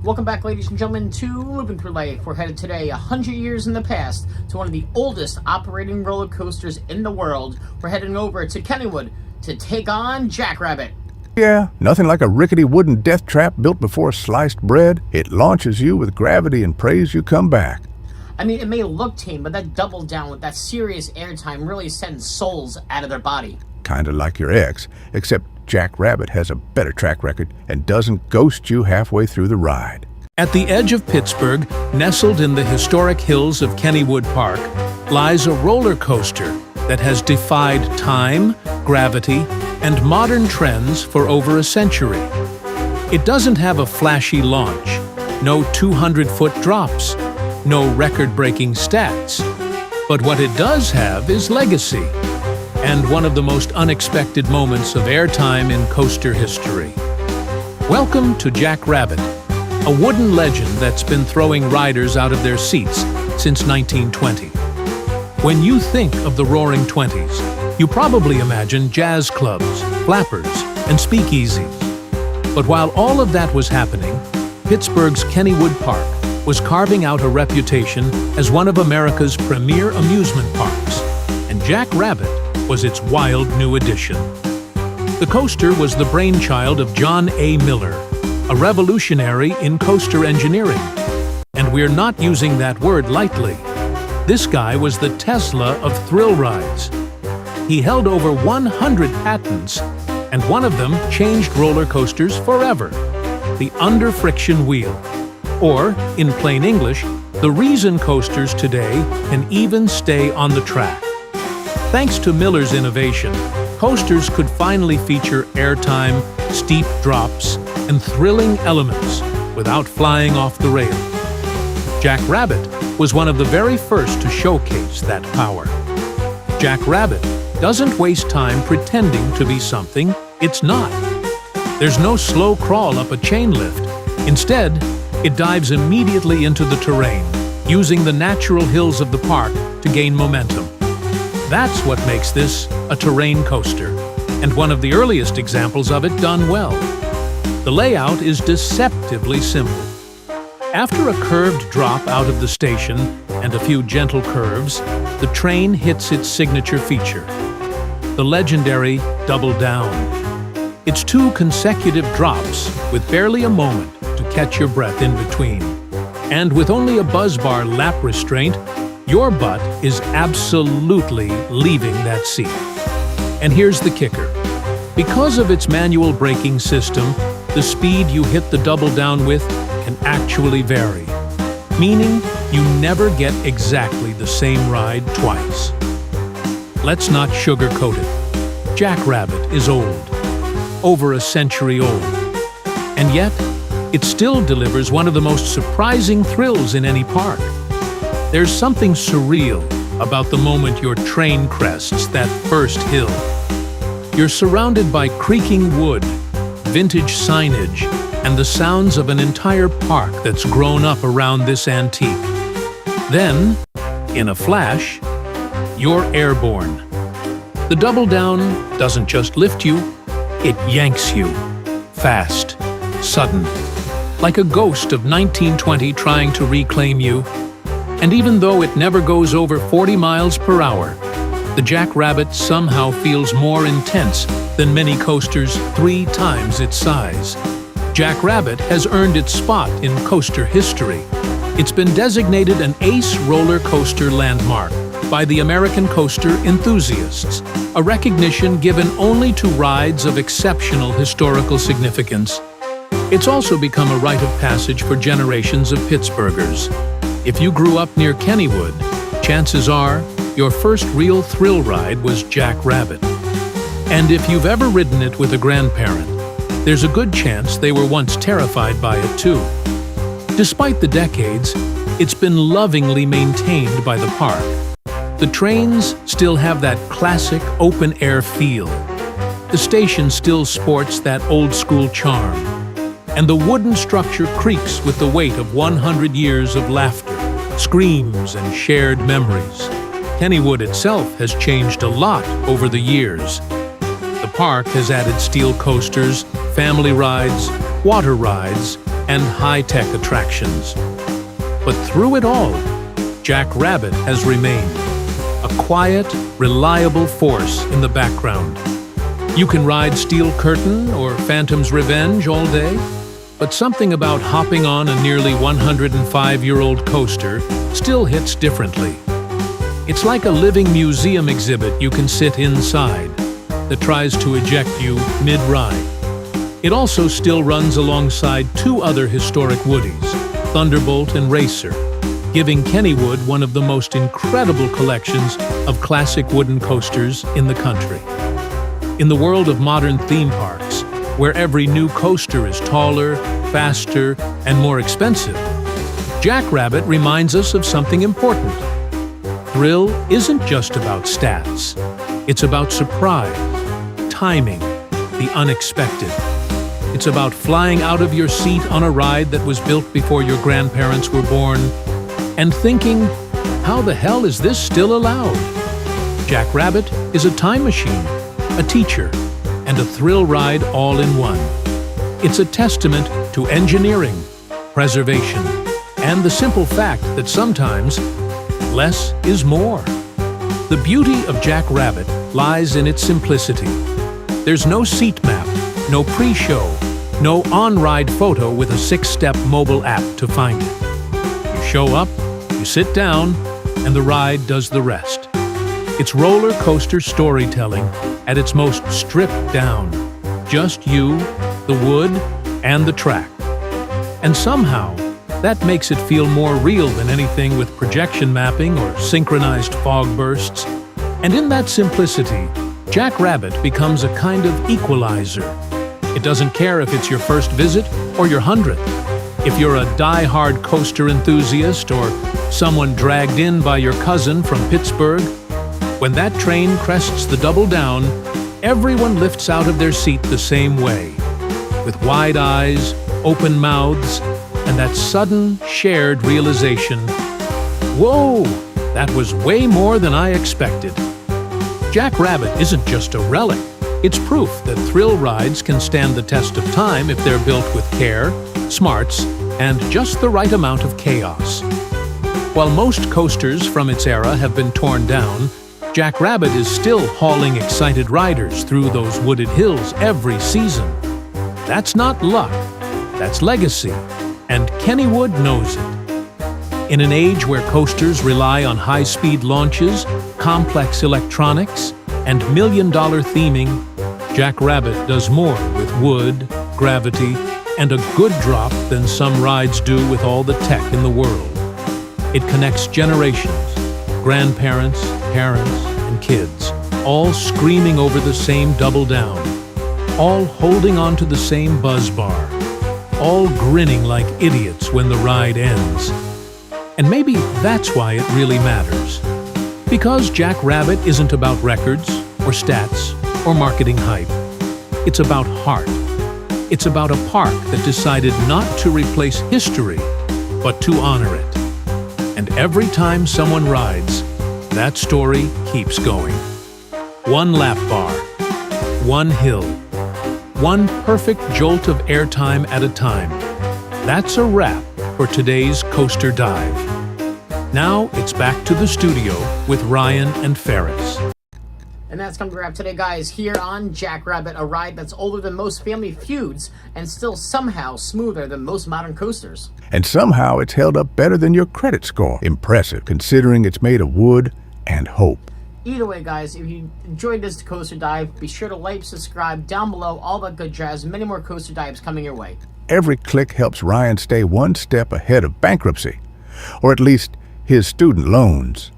Welcome back, ladies and gentlemen, to Loopin for Life. We're headed today 100 years in the past to one of the oldest operating roller coasters in the world. We're heading over to Kennywood to take on Jackrabbit. Yeah, nothing like a rickety wooden death trap built before sliced bread. It launches you with gravity and prays you come back. I mean, it may look tame, but that double down with that serious airtime really sends souls out of their body. Kinda like your ex, except Jackrabbit has a better track record and doesn't ghost you halfway through the ride. At the edge of Pittsburgh, nestled in the historic hills of Kennywood Park, lies a roller coaster that has defied time, gravity, and modern trends for over a century. It doesn't have a flashy launch, no 200-foot drops, no record-breaking stats. But what it does have is legacy, and one of the most unexpected moments of airtime in coaster history. Welcome to Jackrabbit, a wooden legend that's been throwing riders out of their seats since 1920. When you think of the Roaring Twenties, you probably imagine jazz clubs, flappers, and speakeasies. But while all of that was happening, Pittsburgh's Kennywood Park was carving out a reputation as one of America's premier amusement parks, and Jackrabbit was its wild new addition. The coaster was the brainchild of John A. Miller, a revolutionary in coaster engineering. And we're not using that word lightly. This guy was the Tesla of thrill rides. He held over 100 patents, and one of them changed roller coasters forever: the under-friction wheel. Or, in plain English, the reason coasters today can even stay on the track. Thanks to Miller's innovation, coasters could finally feature airtime, steep drops, and thrilling elements without flying off the rail. Jackrabbit was one of the very first to showcase that power. Jackrabbit doesn't waste time pretending to be something it's not. There's no slow crawl up a chain lift. Instead, it dives immediately into the terrain, using the natural hills of the park to gain momentum. That's what makes this a terrain coaster, and one of the earliest examples of it done well. The layout is deceptively simple. After a curved drop out of the station and a few gentle curves, the train hits its signature feature, the legendary double down. It's 2 consecutive drops with barely a moment to catch your breath in between. And with only a buzz bar lap restraint, your butt is absolutely leaving that seat. And here's the kicker. Because of its manual braking system, the speed you hit the double down with can actually vary, meaning you never get exactly the same ride twice. Let's not sugarcoat it. Jackrabbit is old, over a century old, and yet it still delivers one of the most surprising thrills in any park. There's something surreal about the moment your train crests that first hill. You're surrounded by creaking wood, vintage signage, and the sounds of an entire park that's grown up around this antique. Then, in a flash, you're airborne. The double down doesn't just lift you, it yanks you. Fast, sudden, like a ghost of 1920 trying to reclaim you. And even though it never goes over 40 miles per hour, the Jackrabbit somehow feels more intense than many coasters 3 times its size. Jackrabbit has earned its spot in coaster history. It's been designated an ace roller coaster landmark by the American coaster enthusiasts, a recognition given only to rides of exceptional historical significance. It's also become a rite of passage for generations of Pittsburghers. If you grew up near Kennywood, chances are your first real thrill ride was Jackrabbit. And if you've ever ridden it with a grandparent, there's a good chance they were once terrified by it too. Despite the decades, it's been lovingly maintained by the park. The trains still have that classic open-air feel. The station still sports that old-school charm. And the wooden structure creaks with the weight of 100 years of laughter, screams, and shared memories. Kennywood itself has changed a lot over the years. The park has added steel coasters, family rides, water rides, and high-tech attractions. But through it all, Jack Rabbit has remained a quiet, reliable force in the background. You can ride Steel Curtain or Phantom's Revenge all day, but something about hopping on a nearly 105-year-old coaster still hits differently. It's like a living museum exhibit you can sit inside that tries to eject you mid-ride. It also still runs alongside two other historic Woodies, Thunderbolt and Racer, giving Kennywood one of the most incredible collections of classic wooden coasters in the country. In the world of modern theme parks, where every new coaster is taller, faster, and more expensive, Jack Rabbit reminds us of something important. Thrill isn't just about stats. It's about surprise, timing, the unexpected. It's about flying out of your seat on a ride that was built before your grandparents were born and thinking, how the hell is this still allowed? Jack Rabbit is a time machine, a teacher, and a thrill ride all in one. It's a testament to engineering, preservation, and the simple fact that sometimes less is more. The beauty of Jack Rabbit lies in its simplicity. There's no seat map, no pre-show, no on-ride photo with a 6-step mobile app to find it. You show up, you sit down, and the ride does the rest. It's roller coaster storytelling at its most stripped down. Just you, the wood, and the track. And somehow, that makes it feel more real than anything with projection mapping or synchronized fog bursts. And in that simplicity, Jack Rabbit becomes a kind of equalizer. It doesn't care if it's your first visit or your 100th. If you're a die-hard coaster enthusiast or someone dragged in by your cousin from Pittsburgh, when that train crests the double down, everyone lifts out of their seat the same way, with wide eyes, open mouths, and that sudden, shared realization, whoa, that was way more than I expected. Jack Rabbit isn't just a relic. It's proof that thrill rides can stand the test of time if they're built with care, smarts, and just the right amount of chaos. While most coasters from its era have been torn down, Jack Rabbit is still hauling excited riders through those wooded hills every season. That's not luck, that's legacy, and Kennywood knows it. In an age where coasters rely on high-speed launches, complex electronics, and million-dollar theming, Jack Rabbit does more with wood, gravity, and a good drop than some rides do with all the tech in the world. It connects generations, grandparents, parents, and kids, all screaming over the same double down, all holding onto the same buzz bar, all grinning like idiots when the ride ends. And maybe that's why it really matters. Because Jack Rabbit isn't about records, or stats, or marketing hype. It's about heart. It's about a park that decided not to replace history, but to honor it. And every time someone rides, that story keeps going. One lap bar, one hill, one perfect jolt of airtime at a time. That's a wrap for today's Coaster Dive. Now it's back to the studio with Ryan and Ferris. And that's come to wrap today, guys, here on Jack Rabbit, a ride that's older than most family feuds and still somehow smoother than most modern coasters. And somehow it's held up better than your credit score. Impressive, considering it's made of wood and hope. Either way, guys, if you enjoyed this Coaster Dive, be sure to like, subscribe, down below, all that good jazz. Many more Coaster Dives coming your way. Every click helps Ryan stay one step ahead of bankruptcy, or at least his student loans.